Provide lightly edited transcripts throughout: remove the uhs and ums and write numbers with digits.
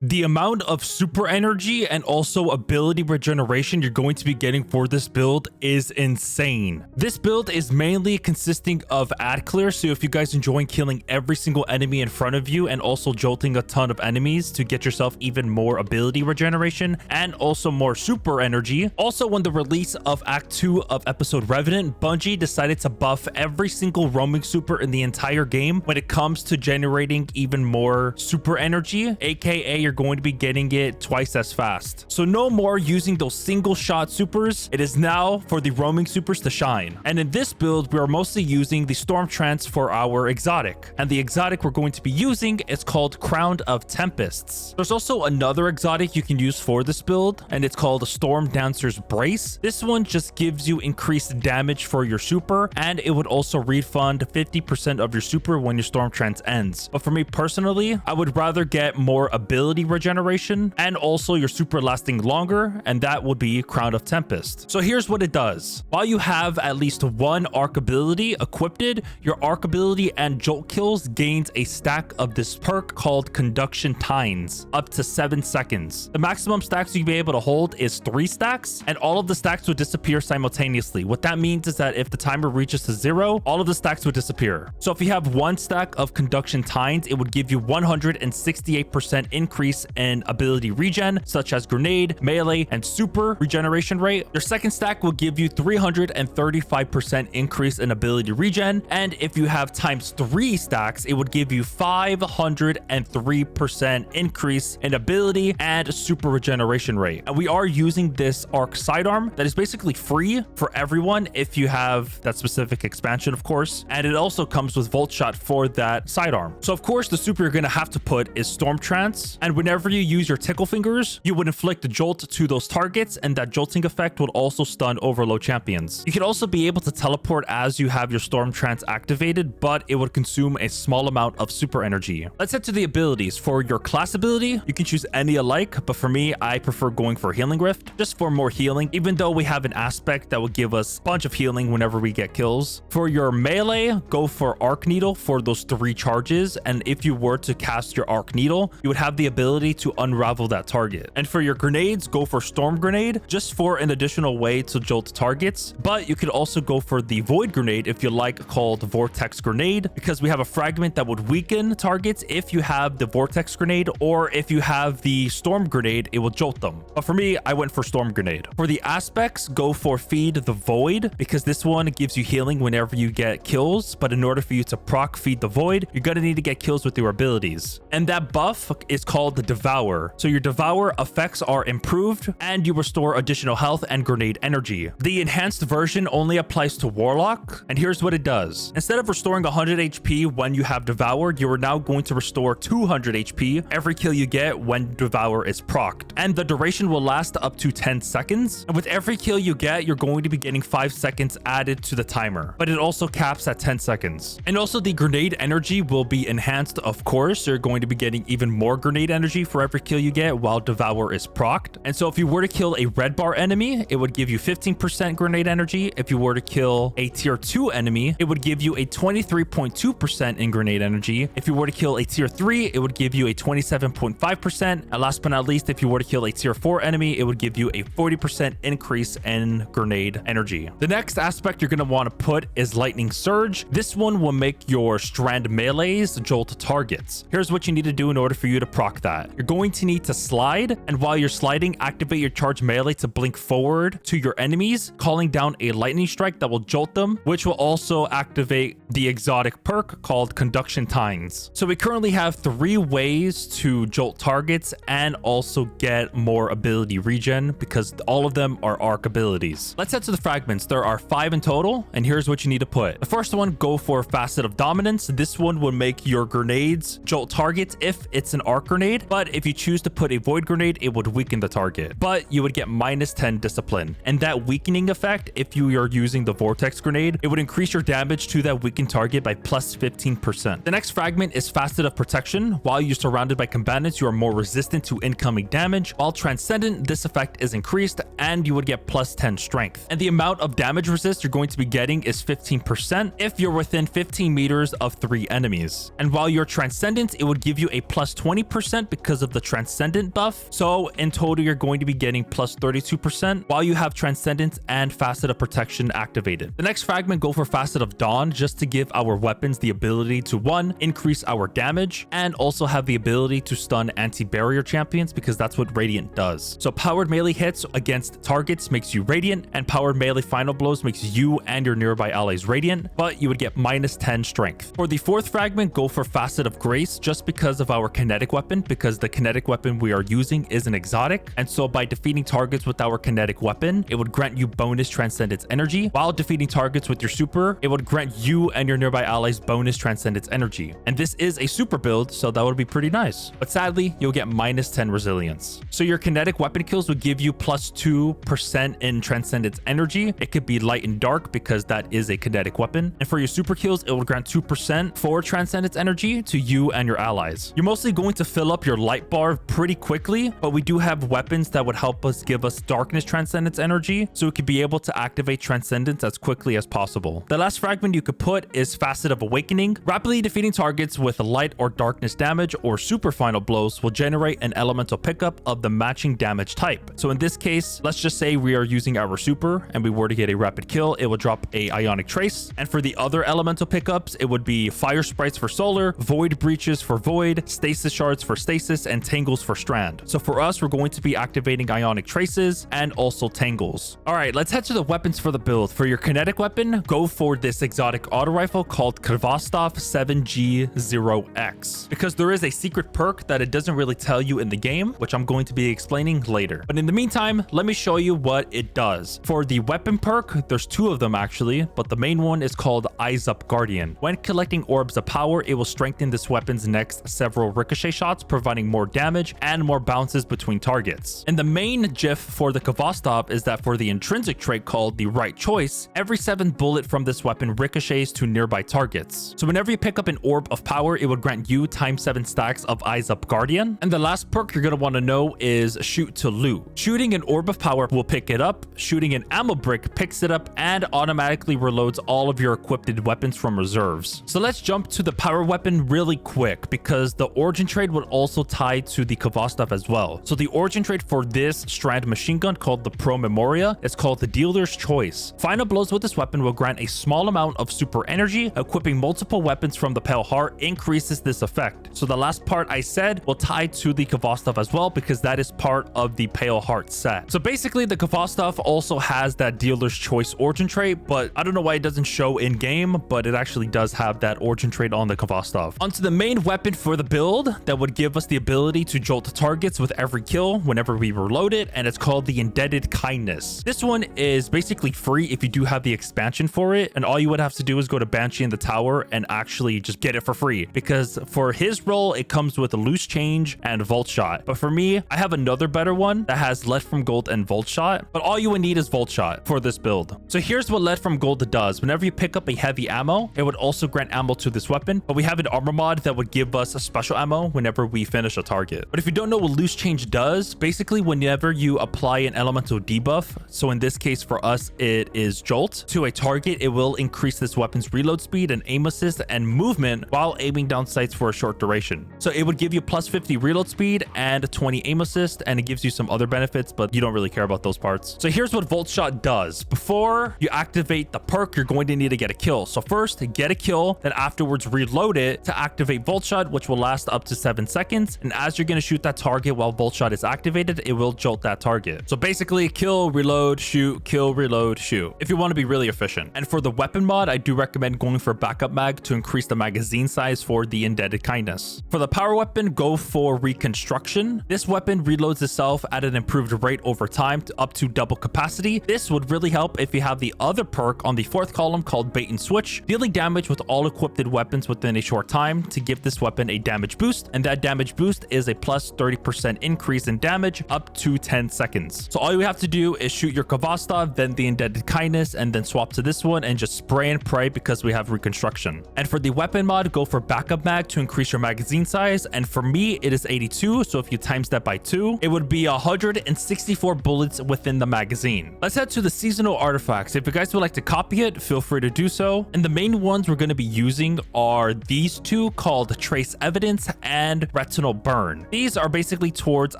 The amount of super energy and also ability regeneration you're going to be getting for this build is insane. This build is mainly consisting of ad clear, so if you guys enjoy killing every single enemy in front of you and also jolting a ton of enemies to get yourself even more ability regeneration and also more super energy. Also, when the release of Act 2 of episode Revenant, Bungie decided to buff every single roaming super in the entire game when it comes to generating even more super energy, aka you're going to be getting it twice as fast. So no more using those single shot supers. It is now for the roaming supers to shine. And in this build, we are mostly using the Stormtrance for our exotic. And the exotic we're going to be using is called Crown of Tempests. There's also another exotic you can use for this build, and it's called a Storm Dancer's Brace. This one just gives you increased damage for your super, and it would also refund 50% of your super when your Stormtrance ends. But for me personally, I would rather get more ability regeneration and also your super lasting longer, and that would be Crown of Tempest. So here's what it does. While you have at least one arc ability equipped, your arc ability and jolt kills gains a stack of this perk called Conduction Tines, up to 7 seconds. The maximum stacks you'll be able to hold is 3 stacks, and all of the stacks would disappear simultaneously. What that means is that if the timer reaches to 0, all of the stacks would disappear. So if you have 1 stack of Conduction Tines, it would give you 168% increase in ability regen, such as grenade, melee, and super regeneration rate. Your second stack will give you 335% increase in ability regen, and if you have times 3 stacks, it would give you 503% increase in ability and super regeneration rate. And we are using this arc sidearm that is basically free for everyone if you have that specific expansion, of course, and it also comes with volt shot for that sidearm. So of course, the super you're going to have to put is Stormtrance, and whenever you use your tickle fingers, you would inflict a jolt to those targets, and that jolting effect would also stun overload champions. You could also be able to teleport as you have your Stormtrance activated, but it would consume a small amount of super energy. Let's head to the abilities. For your class ability, you can choose any alike, but for me, I prefer going for Healing Rift, just for more healing, even though we have an aspect that will give us a bunch of healing whenever we get kills. For your melee, go for Arc Needle for those 3 charges, and if you were to cast your Arc Needle, you would have the ability to unravel that target. And for your grenades, go for Storm Grenade, just for an additional way to jolt targets, but you could also go for the Void Grenade if you like, called Vortex Grenade, because we have a fragment that would weaken targets if you have the Vortex Grenade, or if you have the Storm Grenade, it will jolt them. But for me, I went for Storm Grenade. For the aspects, go for Feed the Void, because this one gives you healing whenever you get kills, but in order for you to proc Feed the Void, you're gonna need to get kills with your abilities. And that buff is called the Devour. So your Devour effects are improved, and you restore additional health and grenade energy. The enhanced version only applies to Warlock, and here's what it does. Instead of restoring 100 HP when you have Devour, you are now going to restore 200 HP every kill you get when Devour is procced. And the duration will last up to 10 seconds. And with every kill you get, you're going to be getting 5 seconds added to the timer, but it also caps at 10 seconds. And also the grenade energy will be enhanced, of course. You're going to be getting even more grenade energy for every kill you get while Devour is procced. And so if you were to kill a red bar enemy, it would give you 15% grenade energy. If you were to kill a tier 2 enemy, it would give you a 23.2% in grenade energy. If you were to kill a tier 3, it would give you a 27.5%. And last but not least, if you were to kill a tier 4 enemy, it would give you a 40% increase in grenade energy. The next aspect you're going to want to put is Lightning Surge. This one will make your strand melees jolt targets. Here's what you need to do in order for you to proc that. You're going to need to slide, and while you're sliding, activate your charge melee to blink forward to your enemies, calling down a lightning strike that will jolt them, which will also activate the exotic perk called Conduction Tines. So we currently have 3 ways to jolt targets and also get more ability regen, because all of them are arc abilities. Let's head to the fragments. There are 5 in total, and here's what you need to put. The first one, go for Facet of Dominance. This one will make your grenades jolt targets if it's an arc grenade, but if you choose to put a void grenade, it would weaken the target, but you would get minus 10 discipline. And that weakening effect, if you are using the vortex grenade, it would increase your damage to that weakened target by plus 15%. The next fragment is Facet of Protection. While you're surrounded by combatants, you are more resistant to incoming damage. While Transcendent, this effect is increased and you would get plus 10 strength. And the amount of damage resist you're going to be getting is 15% if you're within 15 meters of 3 enemies. And while you're Transcendent, it would give you a plus 20% 30% because of the Transcendent buff. So in total, you're going to be getting plus 32% while you have Transcendence and Facet of Protection activated. The next fragment, go for Facet of Dawn, just to give our weapons the ability to 1, increase our damage, and also have the ability to stun anti-barrier champions, because that's what Radiant does. So powered melee hits against targets makes you Radiant, and powered melee final blows makes you and your nearby allies Radiant, but you would get minus 10 strength. For the fourth fragment, go for Facet of Grace, just because of our kinetic weapon, because the kinetic weapon we are using is an exotic, and so by defeating targets with our kinetic weapon, it would grant you bonus Transcendence energy, while defeating targets with your super, it would grant you and your nearby allies bonus Transcendence energy. And this is a super build, so that would be pretty nice. But sadly, you'll get minus 10 resilience. So your kinetic weapon kills would give you plus 2% in Transcendence energy. It could be light and dark because that is a kinetic weapon. And for your super kills, it will grant 2% for Transcendence energy to you and your allies. You're mostly going to fill up your light bar pretty quickly, but we do have weapons that would help us give us darkness Transcendence energy, so we could be able to activate Transcendence as quickly as possible. The last fragment you could put is Facet of Awakening. Rapidly defeating targets with light or darkness damage or super final blows will generate an elemental pickup of the matching damage type. So in this case, let's just say we are using our super and we were to get a rapid kill, it will drop a Ionic Trace. And for the other elemental pickups, it would be Fire Sprites for Solar, Void Breaches for Void, Stasis Shards for Stasis, and Tangles for Strand. So for us, we're going to be activating Ionic Traces and also Tangles. All right, let's head to the weapons for the build. For your kinetic weapon, go for this exotic auto rifle called KHVOSTOV 7G0X, because there is a secret perk that it doesn't really tell you in the game, which I'm going to be explaining later. But in the meantime, let me show you what it does. For the weapon perk, there's 2 of them actually, but the main one is called Eyes Up Guardian. When collecting orbs of power, it will strengthen this weapon's next several ricochet shots, providing more damage and more bounces between targets. And the main gif for the KHVOSTOV is that for the intrinsic trait called the Right Choice, every 7th bullet from this weapon ricochets to nearby targets. So whenever you pick up an orb of power, it would grant you times 7 stacks of Eyes Up Guardian. And the last perk you're going to want to know is Shoot to Loot. Shooting an orb of power will pick it up, shooting an ammo brick picks it up, and automatically reloads all of your equipped weapons from reserves. So let's jump to the power weapon really quick, because the origin trait would also tie to the KHVOSTOV as well. So the origin trait for this strand machine gun called the Pro Memoria is called the Dealer's Choice. Final blows with this weapon will grant a small amount of super energy. Equipping multiple weapons from the Pale Heart increases this effect. So the last part I said will tie to the KHVOSTOV as well, because that is part of the Pale Heart set. So basically the KHVOSTOV also has that Dealer's Choice origin trait, but I don't know why it doesn't show in game, but it actually does have that origin trait on the KHVOSTOV. Onto the main weapon for the build that would give us the ability to jolt targets with every kill whenever we reload it, and it's called the Indebted Kindness. This one is basically free if you do have the expansion for it, and all you would have to do is go to Banshee in the Tower and actually just get it for free, because for his role it comes with a Loose Change and Volt Shot. But for me, I have another better one that has Lead from Gold and Volt Shot, but all you would need is Volt Shot for this build. So here's what Lead from Gold does. Whenever you pick up a heavy ammo, it would also grant ammo to this weapon, but we have an armor mod that would give us a special ammo whenever we finish a target. But if you don't know what Loose Change does, basically whenever you apply an elemental debuff, so in this case for us it is Jolt, to a target, it will increase this weapon's reload speed and aim assist and movement while aiming down sights for a short duration. So it would give you plus 50 reload speed and 20 aim assist, and it gives you some other benefits, but you don't really care about those parts. So here's what Volt Shot does. Before you activate the perk, you're going to need to get a kill. So first, get a kill, then afterwards reload it to activate Volt Shot, which will last up to 7 seconds. And as you're going to shoot that target while Volt Shot is activated, it will jolt that target. So basically, kill, reload, shoot, kill, reload, shoot, if you want to be really efficient. And for the weapon mod, I do recommend going for backup mag to increase the magazine size for the Indebted Kindness. For the power weapon, go for Reconstruction. This weapon reloads itself at an improved rate over time to up to double capacity. This would really help if you have the other perk on the 4th column called Bait and Switch, dealing damage with all equipped weapons within a short time to give this weapon a damage boost, and that damage boost is a plus 30% increase in damage up to 10 seconds. So all you have to do is shoot your KHVOSTOV, then the Indebted Kindness, and then swap to this one and just spray and pray because we have Reconstruction. And for the weapon mod, go for backup mag to increase your magazine size, and for me it is 82, so if you times that by 2, it would be 164 bullets within the magazine. Let's head to the seasonal artifacts. If you guys would like to copy it, feel free to do so. And the main ones we're going to be using are these two called Trace Evidence and Rat Retinal Burn. These are basically towards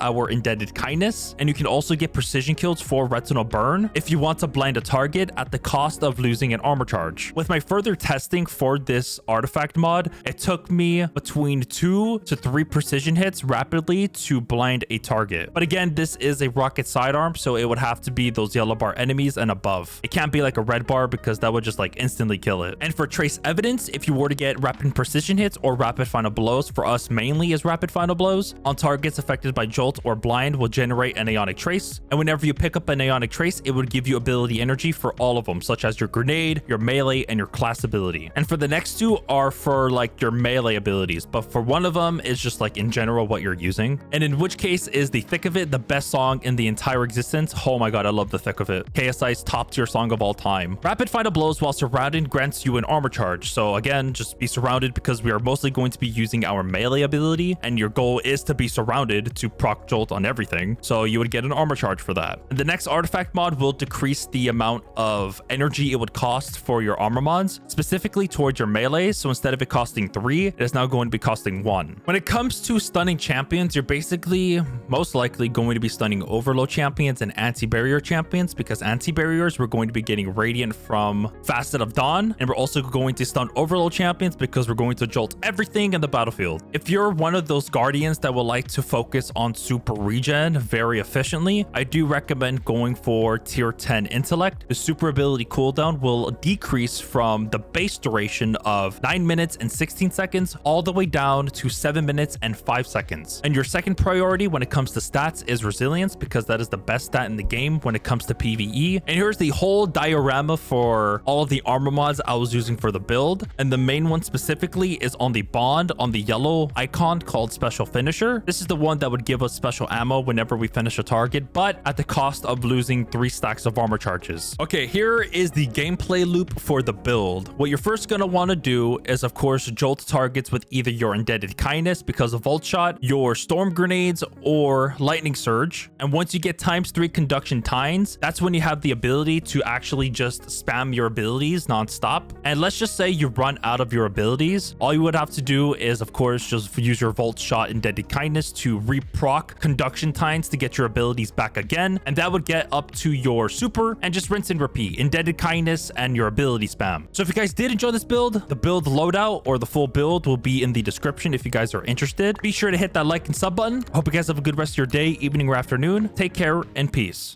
our Indebted Kindness, and you can also get precision kills for Retinal Burn if you want to blind a target at the cost of losing an armor charge. With my further testing for this artifact mod, it took me between 2 to 3 precision hits rapidly to blind a target. But again, this is a rocket sidearm, so it would have to be those yellow bar enemies and above. It can't be like a red bar because that would just like instantly kill it. And for trace evidence, if you were to get rapid precision hits or rapid final blows, for us mainly is rapid final blows, on targets affected by jolt or blind will generate an Aeonic Trace. And whenever you pick up an Aeonic Trace, it would give you ability energy for all of them, such as your grenade, your melee, and your class ability. And for the next two are for like your melee abilities, but for one of them is just like in general what you're using. And in which case is the Thick of It the best song in the entire existence? Oh my god, I love the Thick of It. KSI's top tier song of all time. Rapid final blows while surrounded grants you an armor charge. So again, just be surrounded because we are mostly going to be using our melee ability, and your goal is to be surrounded to proc jolt on everything. So you would get an armor charge for that. And the next artifact mod will decrease the amount of energy it would cost for your armor mods, specifically towards your melee. So instead of it costing 3, it is now going to be costing 1. When it comes to stunning champions, you're basically most likely going to be stunning overload champions and anti-barrier champions, because anti-barriers we're going to be getting radiant from Facet of Dawn, and we're also going to stun overload champions because we're going to jolt everything in the battlefield. If you're one of those guardians that would like to focus on super regen very efficiently, I do recommend going for tier 10 intellect. The super ability cooldown will decrease from the base duration of 9 minutes and 16 seconds all the way down to 7 minutes and 5 seconds. And your second priority when it comes to stats is resilience, because that is the best stat in the game when it comes to PvE. And here's the whole diorama for all of the armor mods I was using for the build, and the main one specifically is on the bond on the yellow icon called Special Finisher. This is the one that would give us special ammo whenever we finish a target, but at the cost of losing 3 stacks of armor charges. Okay, here is the gameplay loop for the build. What you're first going to want to do is of course jolt targets with either your Indebted Kindness because of Volt Shot, your Storm Grenades, or Lightning Surge. And once you get ×3 Conduction Tines, that's when you have the ability to actually just spam your abilities non-stop. And let's just say you run out of your abilities. All you would have to do is of course just use your Volt Shot Indebted Kindness to reproc Conduction Tines to get your abilities back again, and that would get up to your super, and just rinse and repeat Indebted Kindness and your ability spam. So if you guys did enjoy this build, the build loadout or the full build will be in the description if you guys are interested. Be sure to hit that like and sub button. Hope you guys have a good rest of your day, evening, or afternoon. Take care and peace.